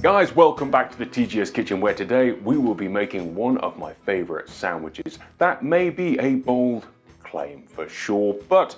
Guys, welcome back to the TGS Kitchen, where today we will be making one of my favorite sandwiches. That may be a bold claim for sure, but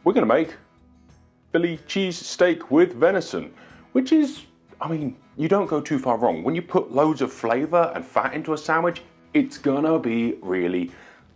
we're gonna make Philly cheesesteak with venison, which is, you don't go too far wrong. When you put loads of flavor and fat into a sandwich, it's gonna be really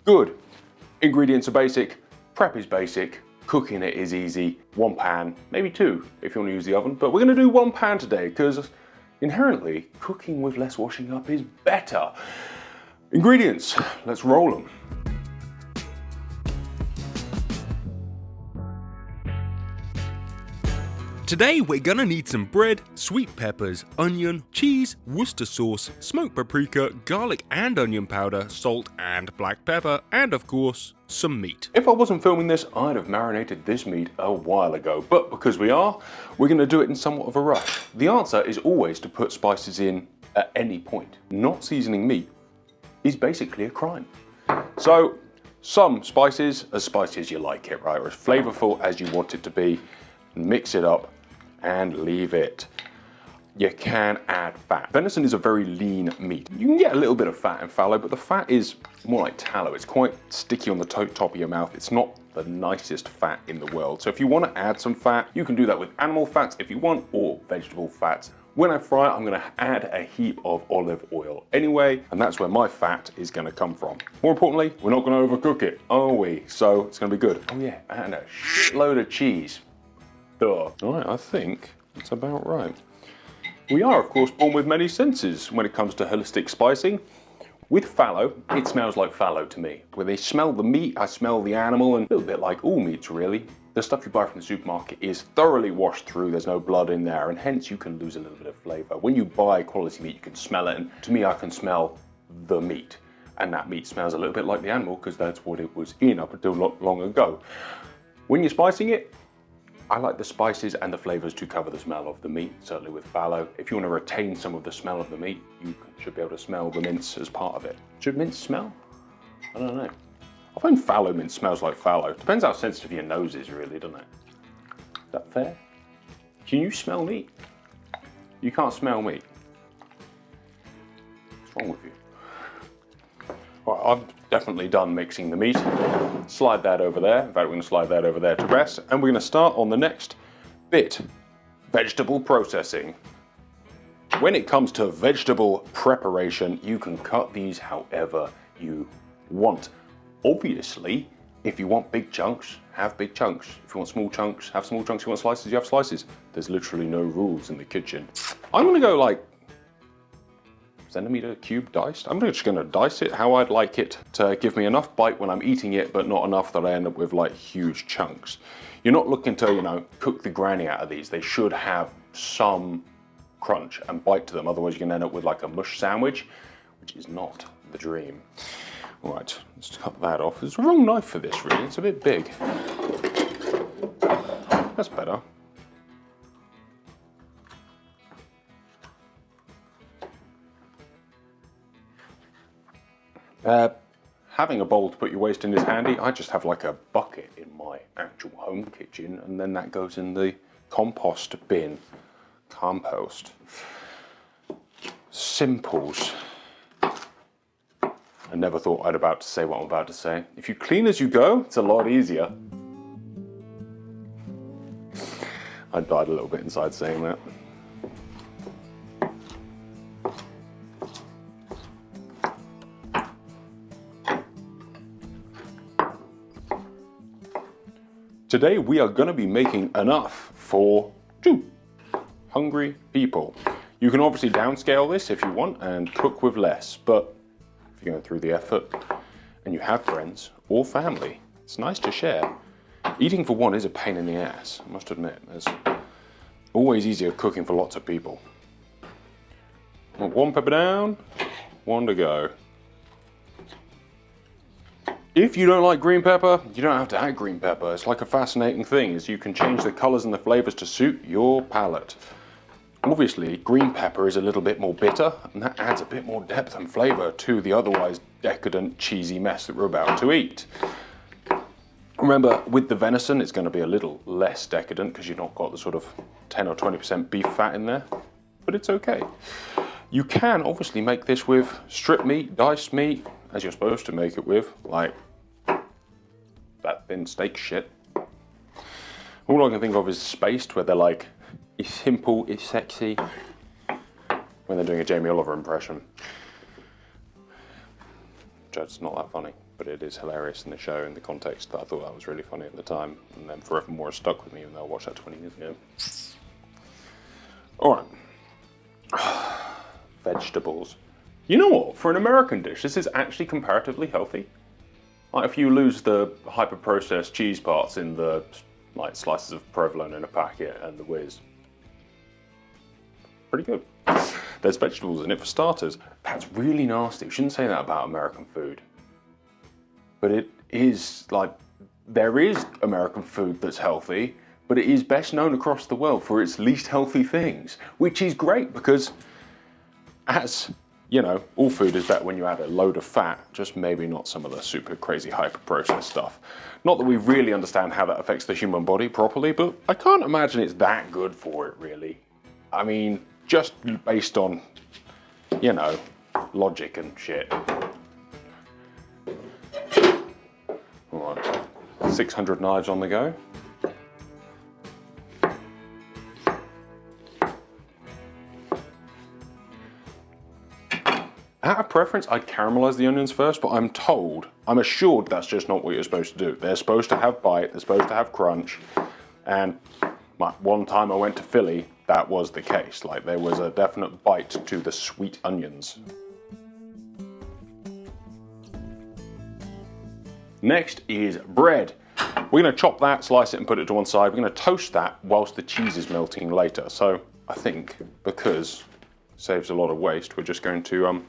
good. Ingredients are basic, prep is basic, cooking it is easy. One pan, maybe two if you want to use the oven, but we're gonna do one pan today because inherently, cooking with less washing up is better. Ingredients, let's roll them. Today we're gonna need some bread, sweet peppers, onion, cheese, Worcester sauce, smoked paprika, garlic and onion powder, salt and black pepper, and of course, some meat. If I wasn't filming this, I'd have marinated this meat a while ago, but because we're gonna do it in somewhat of a rush. The answer is always to put spices in at any point. Not seasoning meat is basically a crime. So, some spices, as spicy as you like it, right? Or as flavorful as you want it to be. Mix it up and leave it. You can add fat. Venison is a very lean meat. You can get a little bit of fat in fallow, but the fat is more like tallow. It's quite sticky on the top of your mouth. It's not the nicest fat in the world. So if you want to add some fat, you can do that with animal fats if you want, or vegetable fats. When I fry it, I'm gonna add a heap of olive oil anyway, and that's where my fat is gonna come from. More importantly, we're not gonna overcook it, are we? So it's gonna be good. Oh yeah, and a shitload of cheese. All right, I think that's about right. We are, of course, born with many senses when it comes to holistic spicing. With fallow, it smells like fallow to me. When they smell the meat, I smell the animal, and a little bit like all meats, really. The stuff you buy from the supermarket is thoroughly washed through, there's no blood in there, and hence you can lose a little bit of flavor. When you buy quality meat, you can smell it, and to me, I can smell the meat. And that meat smells a little bit like the animal, because that's what it was in up until not long ago. When you're spicing it, I like the spices and the flavors to cover the smell of the meat, certainly with fallow. If you want to retain some of the smell of the meat, you should be able to smell the mince as part of it. Should mince smell? I don't know. I find fallow mince smells like fallow. Depends how sensitive your nose is, really, doesn't it? Is that fair? Can you smell meat? You can't smell meat. What's wrong with you? Right, I've definitely done mixing the meat. Slide that over there. In fact, we're going to slide that over there to rest. And we're going to start on the next bit, vegetable processing. When it comes to vegetable preparation, you can cut these however you want. Obviously, if you want big chunks, have big chunks. If you want small chunks, have small chunks. If you want slices, you have slices. There's literally no rules in the kitchen. I'm going to go like centimeter cube diced. I'm just gonna dice it how I'd like it to give me enough bite when I'm eating it, but not enough that I end up with like huge chunks. You're not looking to, cook the granny out of these. They should have some crunch and bite to them. Otherwise, you can end up with like a mush sandwich, which is not the dream. All right, let's cut that off. It's the wrong knife for this, really. It's a bit big. That's better. Having a bowl to put your waste in is handy. I just have like a bucket in my actual home kitchen, and then that goes in the compost bin. Compost. Simples. I never thought I'd about to say what I'm about to say. If you clean as you go, it's a lot easier. I died a little bit inside saying that. Today we are going to be making enough for 2 hungry people. You can obviously downscale this if you want and cook with less, but if you're going through the effort and you have friends or family, it's nice to share. Eating for one is a pain in the ass, I must admit. It's always easier cooking for lots of people. One pepper down, one to go. If you don't like green pepper, you don't have to add green pepper. It's like a fascinating thing, is you can change the colors and the flavors to suit your palate. Obviously, green pepper is a little bit more bitter, and that adds a bit more depth and flavor to the otherwise decadent, cheesy mess that we're about to eat. Remember, with the venison, it's going to be a little less decadent because you've not got the sort of 10 or 20% beef fat in there. but it's okay. You can obviously make this with strip meat, diced meat, as you're supposed to make it with, like that thin steak shit. All I can think of is Spaced, where they're like, it's simple, it's sexy, when they're doing a Jamie Oliver impression. It's not that funny, but it is hilarious in the show, in the context that I thought that was really funny at the time, and then forevermore has stuck with me, even though I watched that 20 years ago. Alright. Vegetables. You know what? For an American dish, this is actually comparatively healthy. Like if you lose the hyper-processed cheese parts in the like slices of provolone in a packet and the whiz. Pretty good. There's vegetables in it for starters. That's really nasty. We shouldn't say that about American food. But it is like, there is American food that's healthy, but it is best known across the world for its least healthy things, which is great because, as you know, all food is better when you add a load of fat, just maybe not some of the super crazy hyper-processed stuff. Not that we really understand how that affects the human body properly, but I can't imagine it's that good for it, really. I mean, just based on, you know, logic and shit. All right, 600 knives on the go. Out of preference, I'd caramelize the onions first, but I'm assured that's just not what you're supposed to do. They're supposed to have bite, they're supposed to have crunch, and one time I went to Philly, that was the case. Like, there was a definite bite to the sweet onions. Next is bread. We're gonna chop that, slice it, and put it to one side. We're gonna toast that whilst the cheese is melting later. So I think, because it saves a lot of waste, we're just going to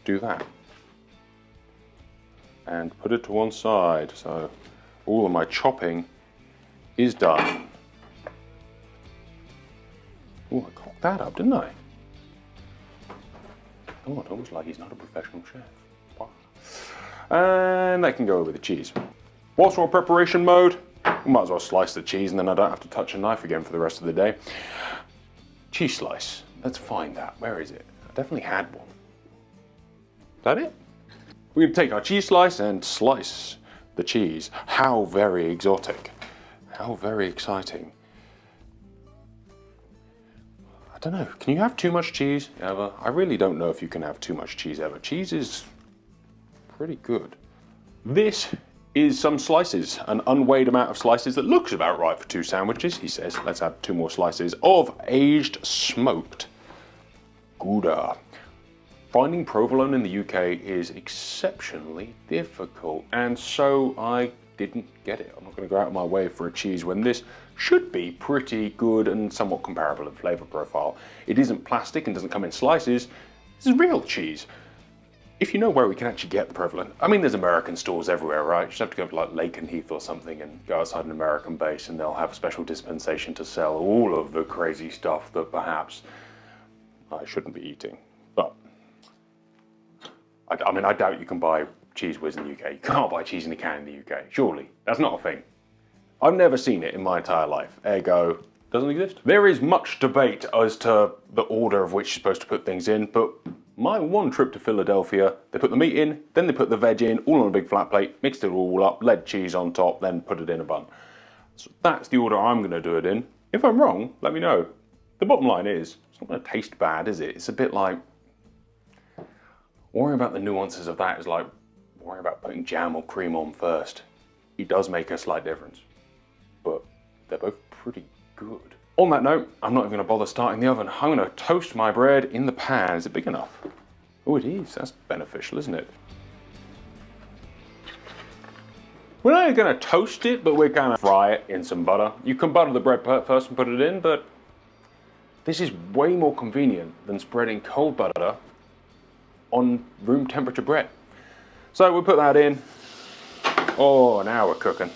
do that. And put it to one side. So all of my chopping is done. Oh, I cocked that up, didn't I? Oh, it's almost like he's not a professional chef. Wow. And that can go over the cheese. Whilst we're on preparation mode, we might as well slice the cheese and then I don't have to touch a knife again for the rest of the day. Cheese slice. Let's find that. Where is it? I definitely had one. Is that it? We're going to take our cheese slice and slice the cheese. How very exotic. How very exciting. I don't know. Can you have too much cheese ever? I really don't know if you can have too much cheese ever. Cheese is pretty good. This is some slices, an unweighed amount of slices that looks about right for 2 sandwiches, he says. Let's add 2 more slices of aged smoked Gouda. Finding provolone in the UK is exceptionally difficult, and so I didn't get it. I'm not going to go out of my way for a cheese when this should be pretty good and somewhat comparable in flavour profile. It isn't plastic and doesn't come in slices. This is real cheese. If you know where we can actually get the provolone, I mean, there's American stores everywhere, right? You just have to go to like Lake and Heath or something and go outside an American base and they'll have a special dispensation to sell all of the crazy stuff that perhaps I shouldn't be eating. But I mean, I doubt you can buy Cheese Whiz in the UK. You can't buy cheese in a can in the UK, surely. That's not a thing. I've never seen it in my entire life, ergo, doesn't exist. There is much debate as to the order of which you're supposed to put things in, but my one trip to Philadelphia, they put the meat in, then they put the veg in, all on a big flat plate, mixed it all up, laid cheese on top, then put it in a bun. So that's the order I'm gonna do it in. If I'm wrong, let me know. The bottom line is, it's not gonna taste bad, is it? It's a bit like, worrying about the nuances of that is like worrying about putting jam or cream on first. It does make a slight difference, but they're both pretty good. On that note, I'm not even going to bother starting the oven. I'm going to toast my bread in the pan. Is it big enough? Oh, it is. That's beneficial, isn't it? We're not going to toast it, but we're going to fry it in some butter. You can butter the bread first and put it in, but this is way more convenient than spreading cold butter on room temperature bread. So we'll put that in. Oh, now we're cooking.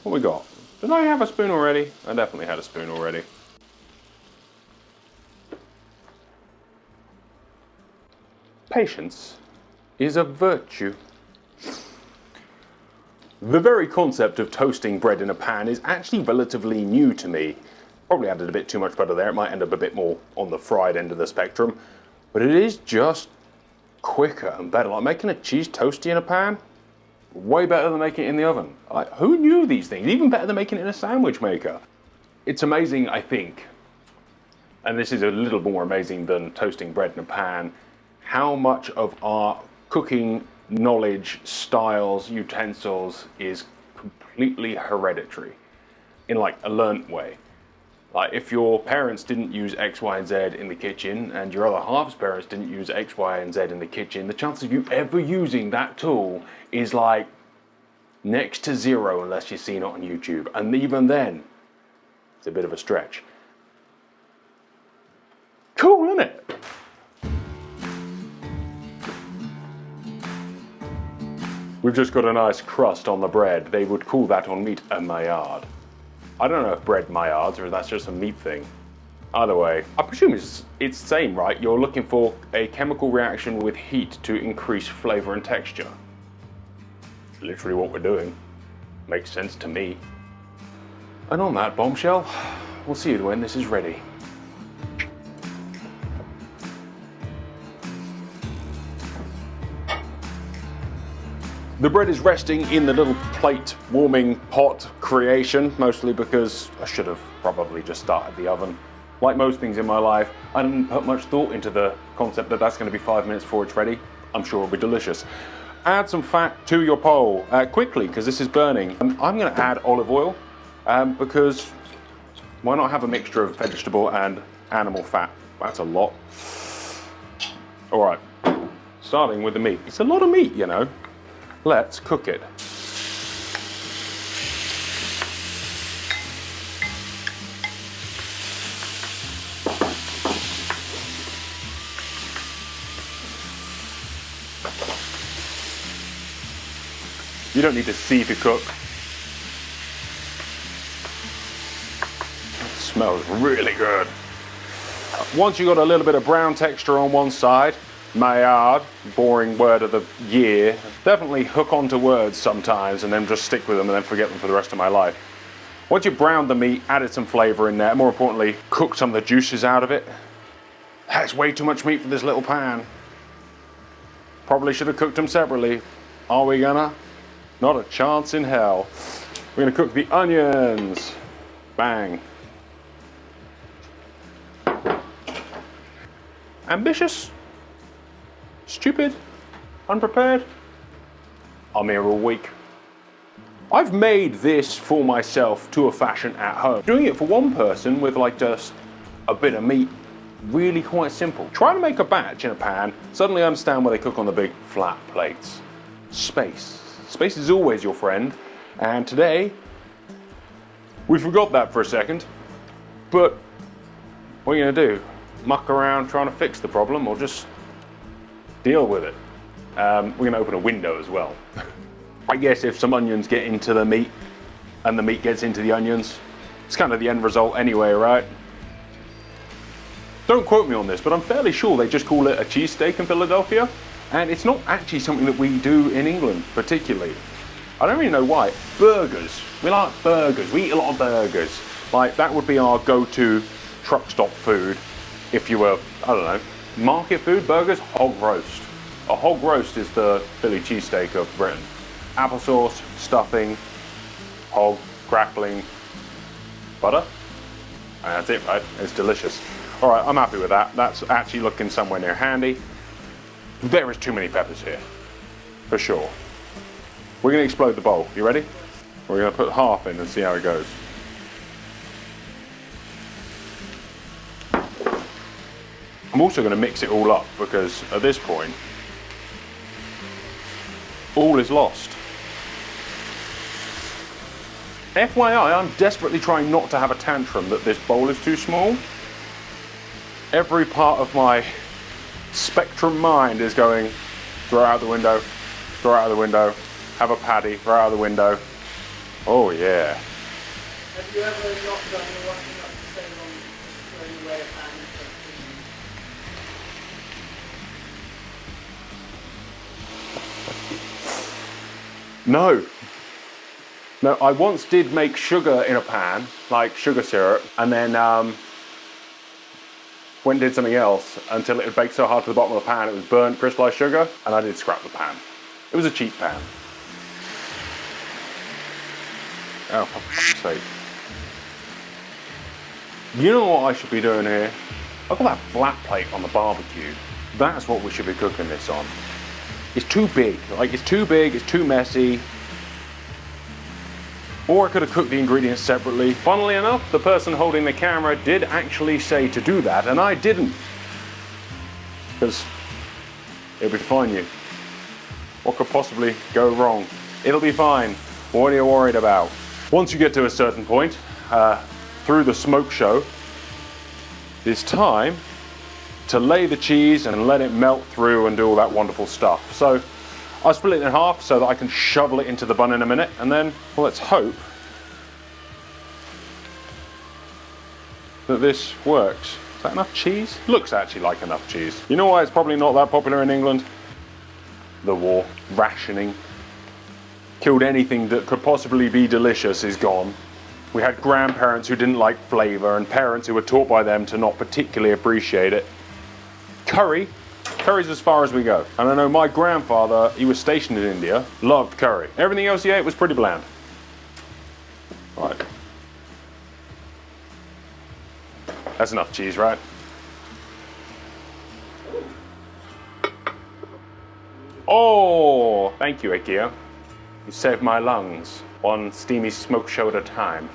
What we got? Did I have a spoon already? I definitely had a spoon already. Patience is a virtue. The very concept of toasting bread in a pan is actually relatively new to me. Probably added a bit too much butter there. It might end up a bit more on the fried end of the spectrum, but it is just quicker and better. Like making a cheese toasty in a pan, way better than making it in the oven. Like, who knew these things? Even better than making it in a sandwich maker. It's amazing, I think, and this is a little more amazing than toasting bread in a pan, how much of our cooking knowledge, styles, utensils is completely hereditary in like a learnt way. Like if your parents didn't use X, Y, and Z in the kitchen and your other half's parents didn't use X, Y, and Z in the kitchen, the chances of you ever using that tool is like next to zero unless you've seen it on YouTube. And even then, it's a bit of a stretch. Cool, isn't it? We've just got a nice crust on the bread. They would call that on meat a maillard. I don't know if bread maillards or if that's just a meat thing. Either way, I presume it's the same, right? You're looking for a chemical reaction with heat to increase flavor and texture. Literally what we're doing. Makes sense to me. And on that bombshell, we'll see you when this is ready. The bread is resting in the little plate warming pot creation, mostly because I should have probably just started the oven. Like most things in my life, I didn't put much thought into the concept that that's going to be 5 minutes before it's ready. I'm sure it'll be delicious. Add some fat to your pole quickly, because this is burning. I'm going to add olive oil, because why not have a mixture of vegetable and animal fat? That's a lot. All right, starting with the meat. It's a lot of meat, you know. Let's cook it. You don't need to see to cook. It smells really good. Once you've got a little bit of brown texture on one side, maillard, boring word of the year. Definitely hook onto words sometimes and then just stick with them and then forget them for the rest of my life. Once you've browned the meat, added some flavor in there, more importantly, cooked some of the juices out of it. That's way too much meat for this little pan. Probably should have cooked them separately. Are we gonna? Not a chance in hell. We're gonna cook the onions. Bang. Ambitious? Stupid? Unprepared? I'm here all week. I've made this for myself to a fashion at home. Doing it for one person with like just a bit of meat, really quite simple. Try to make a batch in a pan, suddenly understand why they cook on the big flat plates. Space. Space is always your friend, and today, we forgot that for a second, but what are you gonna do? Muck around trying to fix the problem, or just deal with it? We're gonna open a window as well. I guess if some onions get into the meat and the meat gets into the onions, it's kind of the end result anyway, right? Don't quote me on this, but I'm fairly sure they just call it a cheesesteak in Philadelphia, and it's not actually something that we do in England particularly. I don't really know why. Burgers. We like burgers. We eat a lot of burgers. Like, that would be our go-to truck stop food if you were, I don't know, market food, burgers, hog roast. A hog roast is the Philly cheesesteak of Britain. Applesauce, stuffing, hog, crackling, butter. And that's it, right? It's delicious. All right, I'm happy with that. That's actually looking somewhere near handy. There is too many peppers here, for sure. We're gonna explode the bowl. You ready? We're gonna put half in and see how it goes. I'm also gonna mix it all up because at this point, all is lost. FYI, I'm desperately trying not to have a tantrum that this bowl is too small. Every part of my spectrum mind is going, throw it out the window, throw it out the window, have a patty, throw it out the window. Oh yeah. Have you ever not done the washing up so long throwing away a pan? No. No, I once did make sugar in a pan, like sugar syrup, and then went and did something else until it had baked so hard to the bottom of the pan it was burnt crystallized sugar, and I did scrap the pan. It was a cheap pan. Oh, for fuck's sake. You know what I should be doing here? I've got that flat plate on the barbecue. That's what we should be cooking this on. It's too big, like it's too big, it's too messy. Or I could have cooked the ingredients separately. Funnily enough, the person holding the camera did actually say to do that, and I didn't. Because it'll be fine, you. What could possibly go wrong? It'll be fine. What are you worried about? Once you get to a certain point, through the smoke show, it's time to lay the cheese and let it melt through and do all that wonderful stuff. So I'll split it in half so that I can shovel it into the bun in a minute, and then, well, let's hope that this works. Is that enough cheese? Looks actually like enough cheese. You know why it's probably not that popular in England? The war, rationing. Killed anything that could possibly be delicious is gone. We had grandparents who didn't like flavour and parents who were taught by them to not particularly appreciate it. Curry's as far as we go. And I know my grandfather, he was stationed in India, loved curry. Everything else he ate was pretty bland. Right. That's enough cheese, right? Oh, thank you, Ikea. You saved my lungs, one steamy smoke show at a time.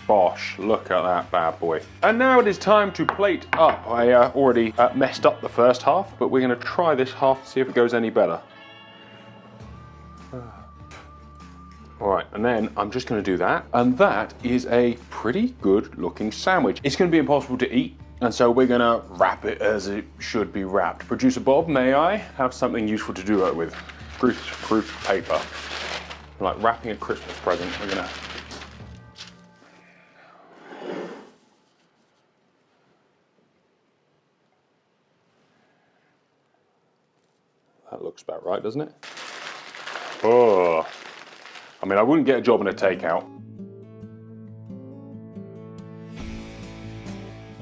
Bosh, look at that bad boy. And now it is time to plate up. I already messed up the first half, but we're gonna try this half to see if it goes any better. All right, and then I'm just gonna do that. And that is a pretty good looking sandwich. It's gonna be impossible to eat, and so we're gonna wrap it as it should be wrapped. Producer Bob, may I have something useful to do that with? Greaseproof paper. Like wrapping a Christmas present, we're gonna... That looks about right, doesn't it? Oh, I mean, I wouldn't get a job in a takeout.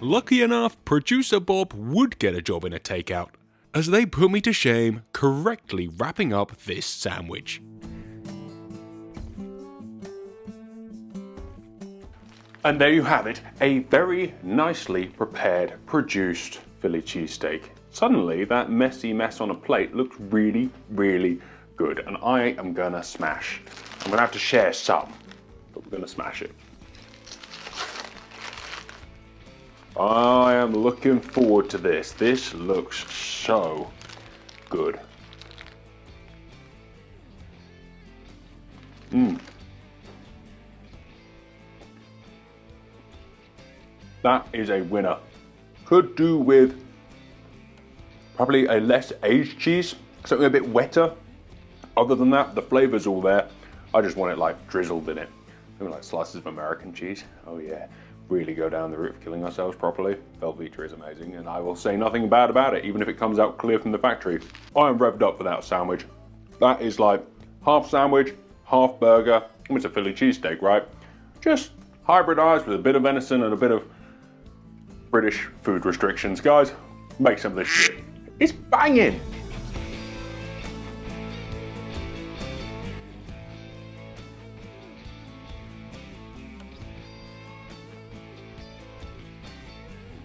Lucky enough, producer Bob would get a job in a takeout, as they put me to shame correctly wrapping up this sandwich. And there you have it, a very nicely prepared, produced Philly cheesesteak. Suddenly, that messy mess on a plate looks really, really good, and I am gonna smash. I'm gonna have to share some, but we're gonna smash it. I am looking forward to this. This looks so good. That is a winner. Could do with probably a less aged cheese, something a bit wetter. Other than that, the flavor's all there. I just want it like drizzled in it. Maybe like slices of American cheese. Oh yeah, really go down the route of killing ourselves properly. Velveeta is amazing, and I will say nothing bad about it, even if it comes out clear from the factory. I am revved up for that sandwich. That is like half sandwich, half burger. It's a Philly cheesesteak, right? Just hybridized with a bit of venison and a bit of British food restrictions. Guys, make some of this shit. It's banging!